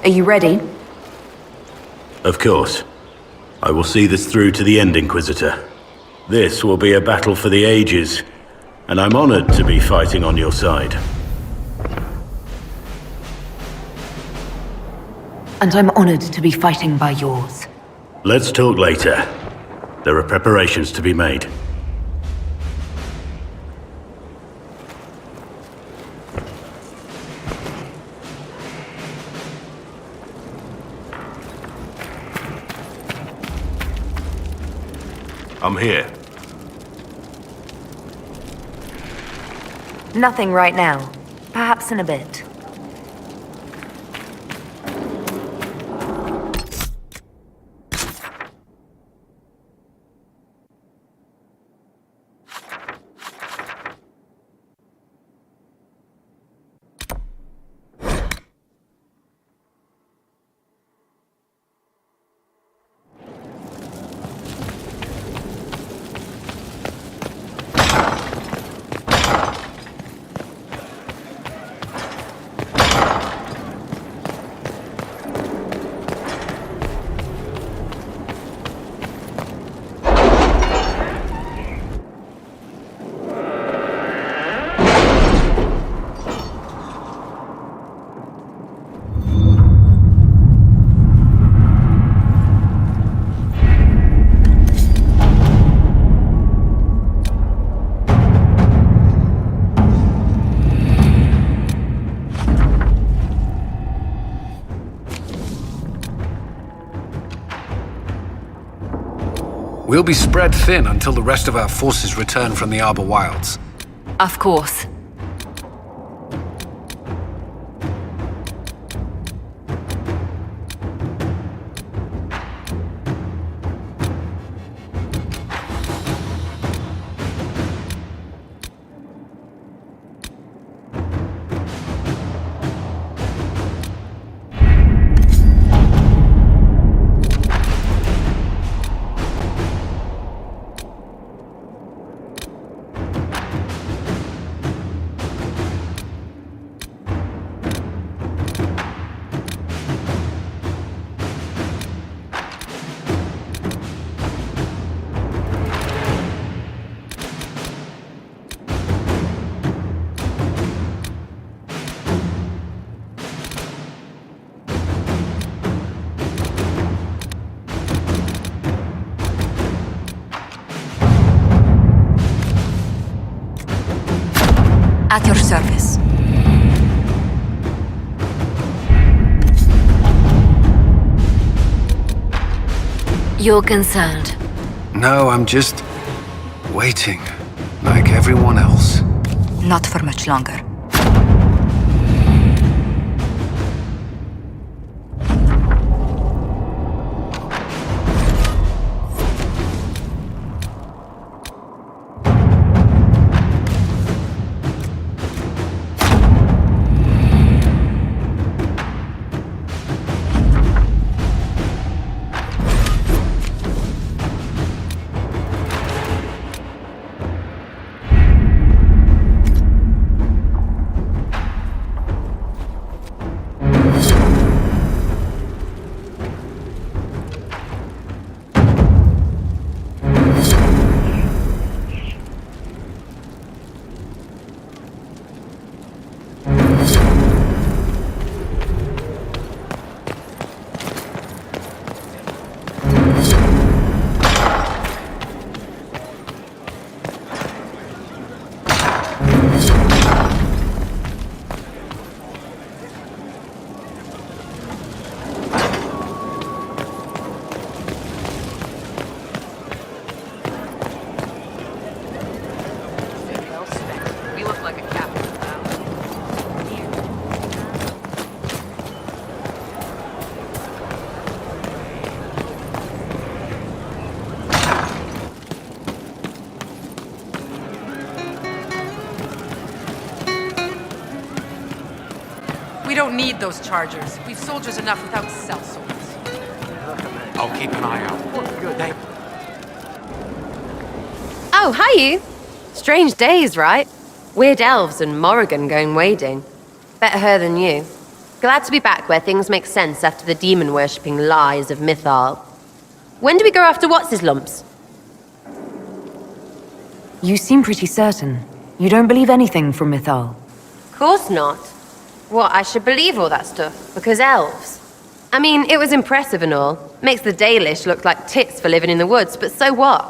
Are you ready? Of course. I will see this through to the end, Inquisitor. This will be a battle for the ages, and I'm honored to be fighting on your side. And I'm honored to be fighting by yours. Let's talk later. There are preparations to be made. I'm here. Nothing right now. Perhaps in a bit. We'll be spread thin until the rest of our forces return from the Arbor Wilds. Of course. At your service. You're concerned. No, I'm just waiting, like everyone else. Not for much longer. We don't need those chargers. We've soldiers enough without cell swords. I'll keep an eye out. Oh, hi you. Strange days, right? Weird elves and Morrigan going wading. Better her than you. Glad to be back where things make sense after the demon-worshipping lies of Mythal. When do we go after What's-His-Lumps? You seem pretty certain. You don't believe anything from Mythal. Course not. What, I should believe all that stuff? Because elves? I mean, it was impressive and all. Makes the Dalish look like tits for living in the woods, but so what?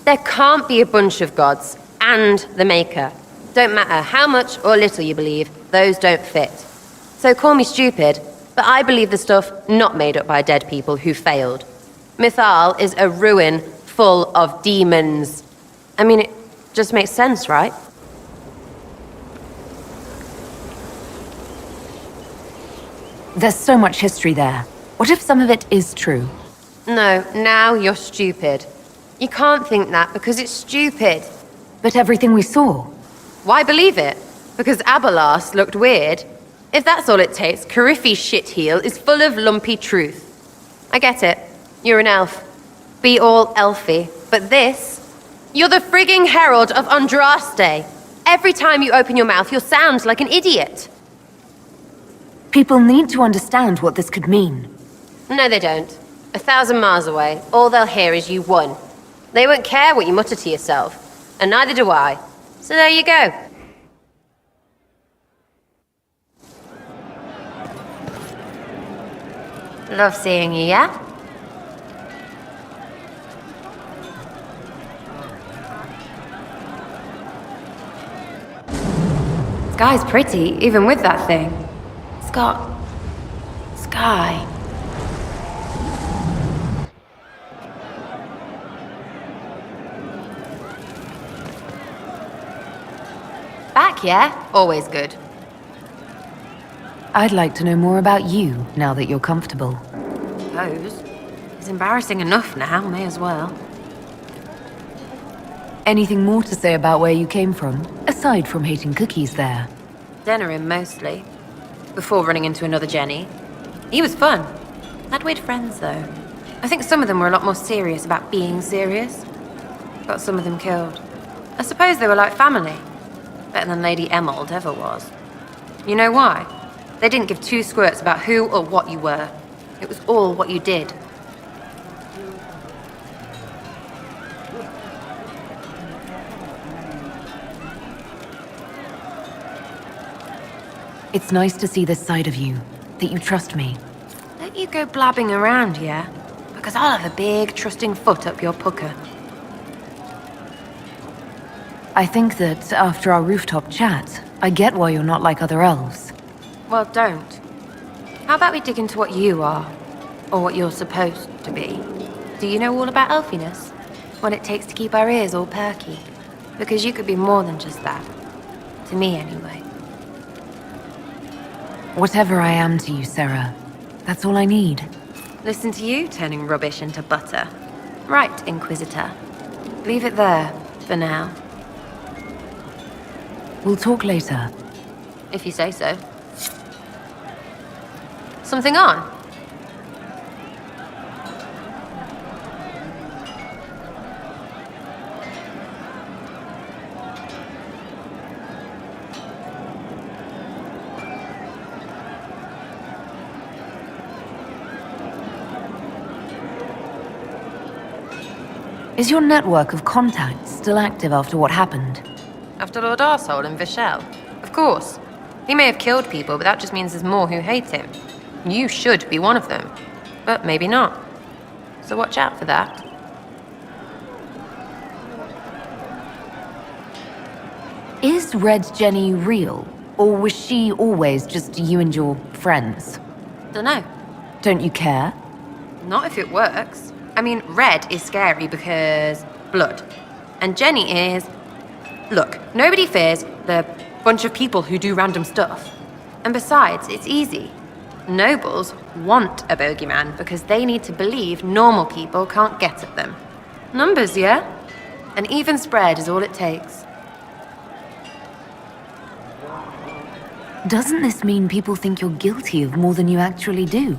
There can't be a bunch of gods and the Maker. Don't matter how much or little you believe, those don't fit. So call me stupid, but I believe the stuff not made up by dead people who failed. Mythal is a ruin full of demons. I mean, it just makes sense, right? There's so much history there. What if some of it is true? No, now you're stupid. You can't think that because it's stupid. But everything we saw. Why believe it? Because Abalas looked weird? If that's all it takes, Carifi's shitheel is full of lumpy truth. I get it. You're an elf. Be all elfy. But this? You're the frigging herald of Andraste. Every time you open your mouth, you'll sound like an idiot. People need to understand what this could mean. No, they don't. 1,000 miles away, all they'll hear is you won. They won't care what you mutter to yourself. And neither do I. So there you go. Love seeing you, yeah? Sky's pretty, even with that thing. It's got... sky. Back, yeah? Always good. I'd like to know more about you, now that you're comfortable. Suppose. It's embarrassing enough now, may as well. Anything more to say about where you came from, aside from hating cookies there? Denerim, mostly. Before running into another Jenny. He was fun. Had weird friends, though. I think some of them were a lot more serious about being serious. Got some of them killed. I suppose they were like family. Better than Lady Emerald ever was. You know why? They didn't give two squirts about who or what you were. It was all what you did. It's nice to see this side of you, that you trust me. Don't you go blabbing around, yeah? Because I'll have a big, trusting foot up your pucker. I think that after our rooftop chat, I get why you're not like other elves. Well, don't. How about we dig into what you are? Or what you're supposed to be? Do you know all about elfiness? What it takes to keep our ears all perky? Because you could be more than just that. To me, anyway. Whatever I am to you, Sarah, that's all I need. Listen to you turning rubbish into butter. Right, Inquisitor. Leave it there, for now. We'll talk later. If you say so. Something on? Is your network of contacts still active after what happened? After Lord Arsehole and Vishel? Of course. He may have killed people, but that just means there's more who hate him. You should be one of them. But maybe not. So watch out for that. Is Red Jenny real? Or was she always just you and your friends? Dunno. Don't you care? Not if it works. I mean, Red is scary because blood. And Jenny is... Look, nobody fears the bunch of people who do random stuff. And besides, it's easy. Nobles want a bogeyman because they need to believe normal people can't get at them. Numbers, yeah? An even spread is all it takes. Doesn't this mean people think you're guilty of more than you actually do?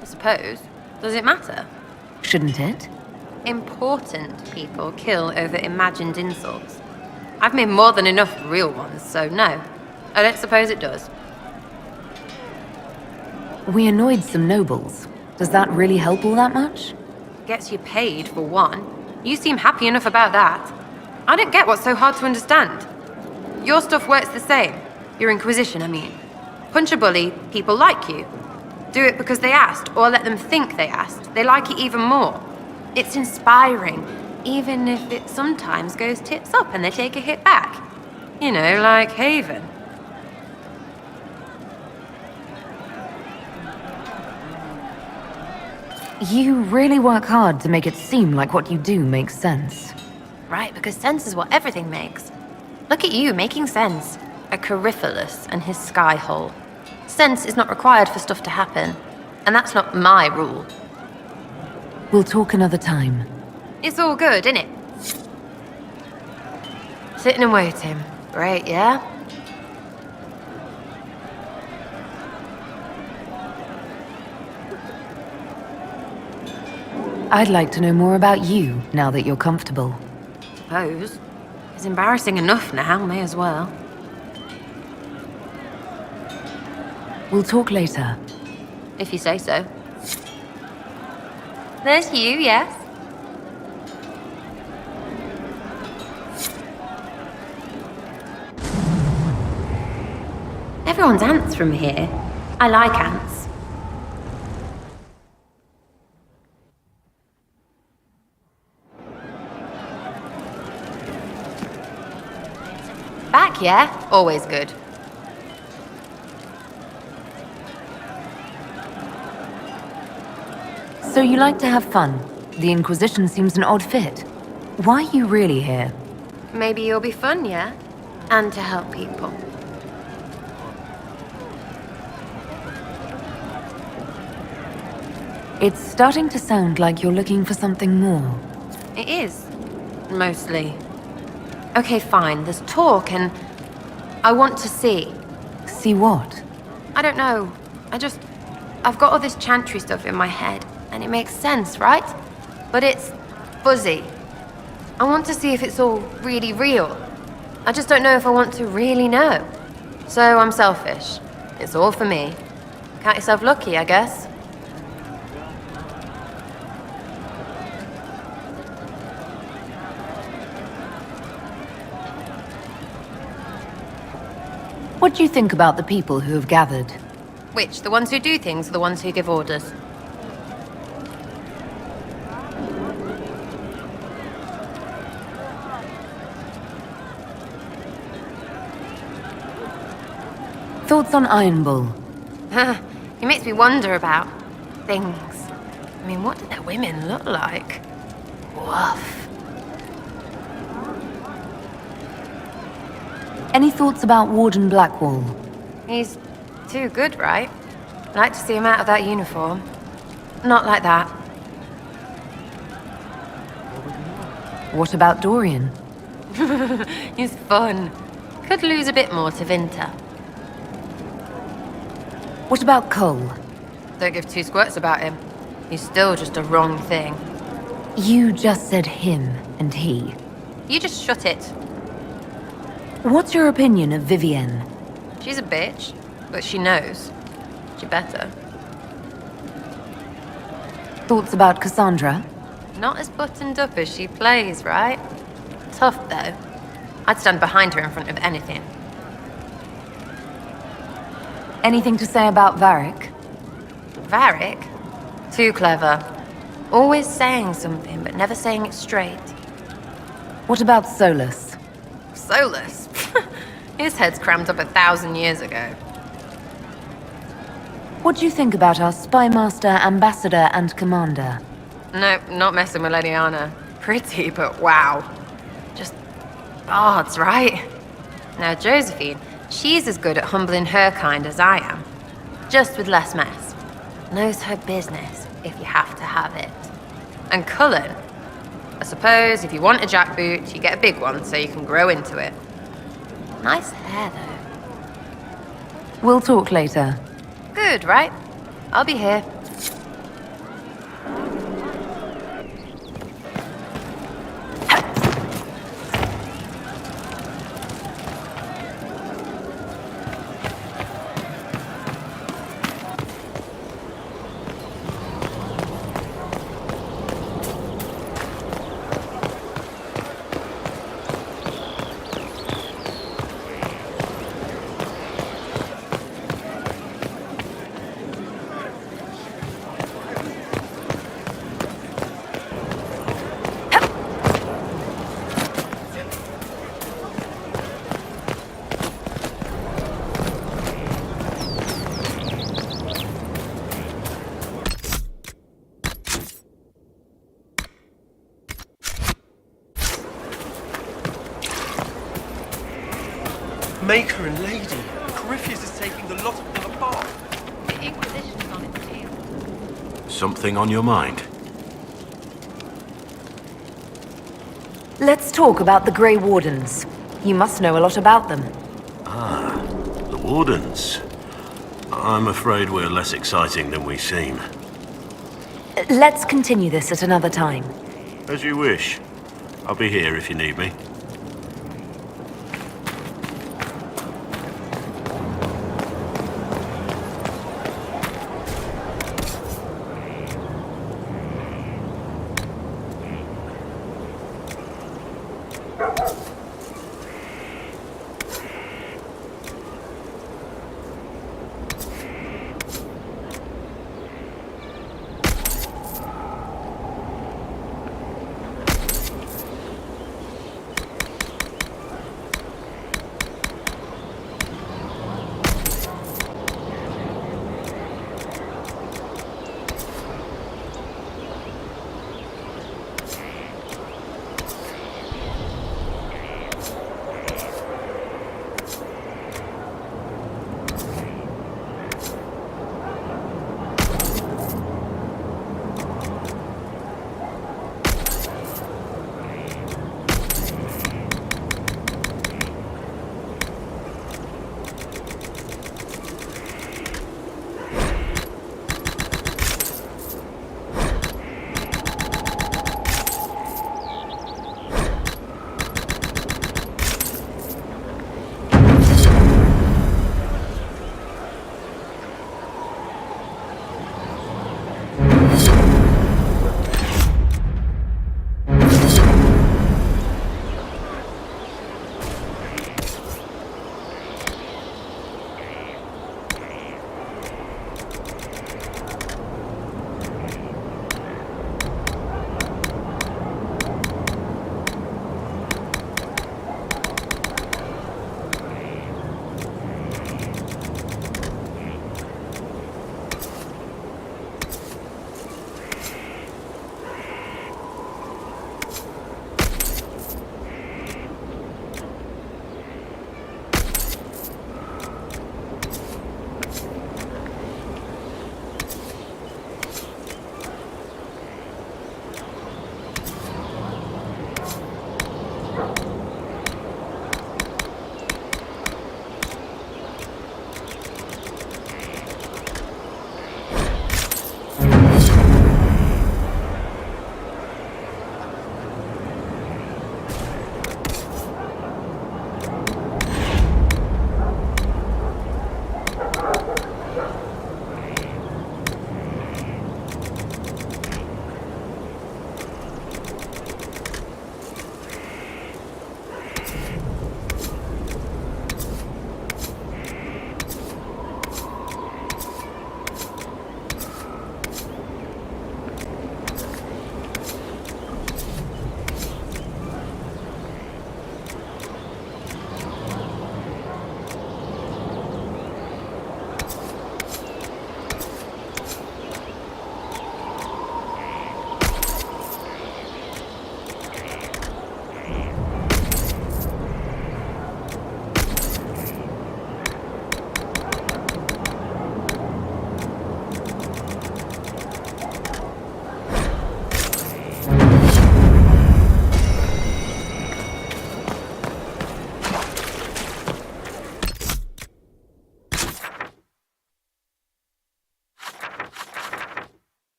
I suppose. Does it matter? Shouldn't it? Important people kill over imagined insults. I've made more than enough real ones, so no. I don't suppose it does. We annoyed some nobles. Does that really help all that much? Gets you paid, for one. You seem happy enough about that. I don't get what's so hard to understand. Your stuff works the same. Your Inquisition, I mean. Punch a bully, people like you. Do it because they asked, or let them think they asked. They like it even more. It's inspiring, even if it sometimes goes tits up and they take a hit back. You know, like Haven. You really work hard to make it seem like what you do makes sense. Right, because sense is what everything makes. Look at you, making sense. A Corypheus and his sky hole. Sense is not required for stuff to happen. And that's not my rule. We'll talk another time. It's all good, innit? Sitting and waiting. Great, yeah? I'd like to know more about you, now that you're comfortable. Suppose. It's embarrassing enough now, may as well. We'll talk later. If you say so. There's you, yes? Everyone's ants from here. I like ants. Back, yeah? Always good. So you like to have fun. The Inquisition seems an odd fit. Why are you really here? Maybe you'll be fun, yeah? And to help people. It's starting to sound like you're looking for something more. It is. Mostly. Okay, fine. There's talk and... I want to see. See what? I don't know. I've got all this chantry stuff in my head, and it makes sense, right? But it's fuzzy. I want to see if it's all really real. I just don't know if I want to really know. So I'm selfish. It's all for me. Count yourself lucky, I guess. What do you think about the people who have gathered? Which? The ones who do things or the ones who give orders? Thoughts on Iron Bull? He makes me wonder about things. I mean, what do their women look like? Woof. Any thoughts about Warden Blackwall? He's too good, right? I'd like to see him out of that uniform. Not like that. What about Dorian? He's fun. Could lose a bit more to Vinter. What about Cole? Don't give two squirts about him. He's still just a wrong thing. You just said him and he. You just shut it. What's your opinion of Vivienne? She's a bitch, but she knows. She better. Thoughts about Cassandra? Not as buttoned up as she plays, right? Tough, though. I'd stand behind her in front of anything. Anything to say about Varric? Varric? Too clever. Always saying something, but never saying it straight. What about Solus? Solus? His head's crammed up 1,000 years ago. What do you think about our spy master, ambassador, and commander? No, not messing with Leliana. Pretty, but wow. Just bards, right? Now, Josephine, she's as good at humbling her kind as I am. Just with less mess. Knows her business, if you have to have it. And Cullen? I suppose if you want a jackboot, you get a big one so you can grow into it. Nice hair, though. We'll talk later. Good, right? I'll be here. Maker and Lady. Corypheus is taking the lot of them apart. The Inquisition's on its heels. Something on your mind? Let's talk about the Grey Wardens. You must know a lot about them. The Wardens. I'm afraid we're less exciting than we seem. Let's continue this at another time. As you wish. I'll be here if you need me.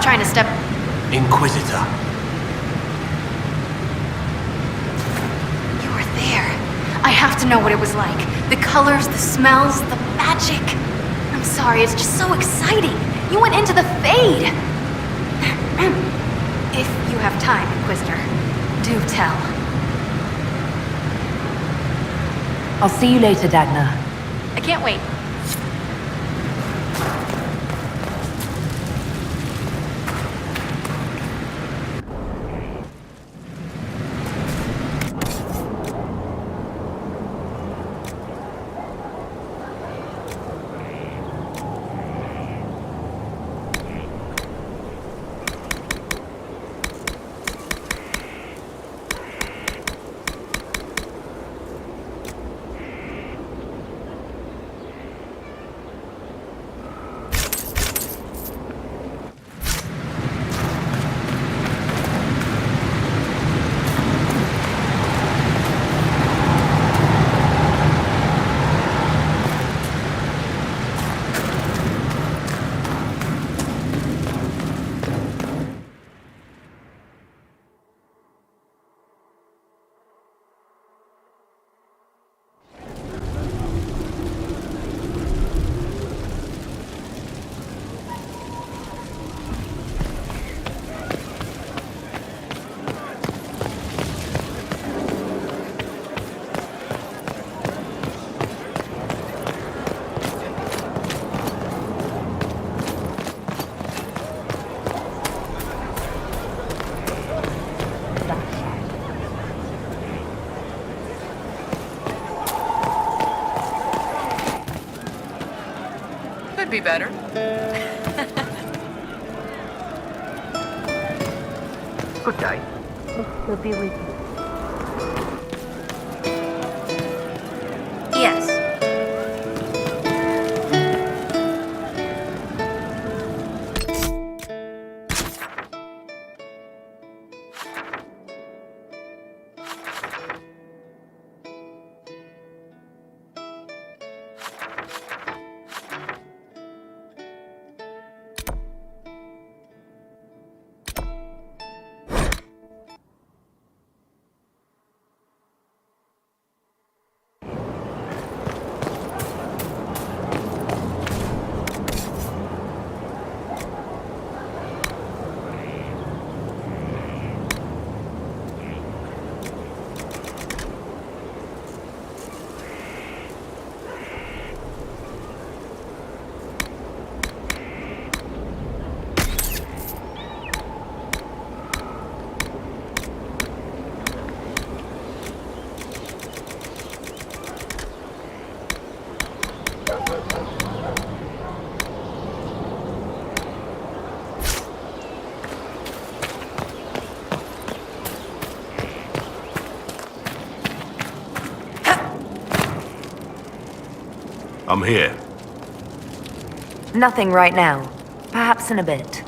trying to step... Inquisitor. You were there. I have to know what it was like. The colors, the smells, the magic. I'm sorry, it's just so exciting. You went into the Fade. If you have time, Inquisitor, do tell. I'll see you later, Dagna. I can't wait. Could be better. Good day. We'll be with you. Yes. I'm here. Nothing right now. Perhaps in a bit.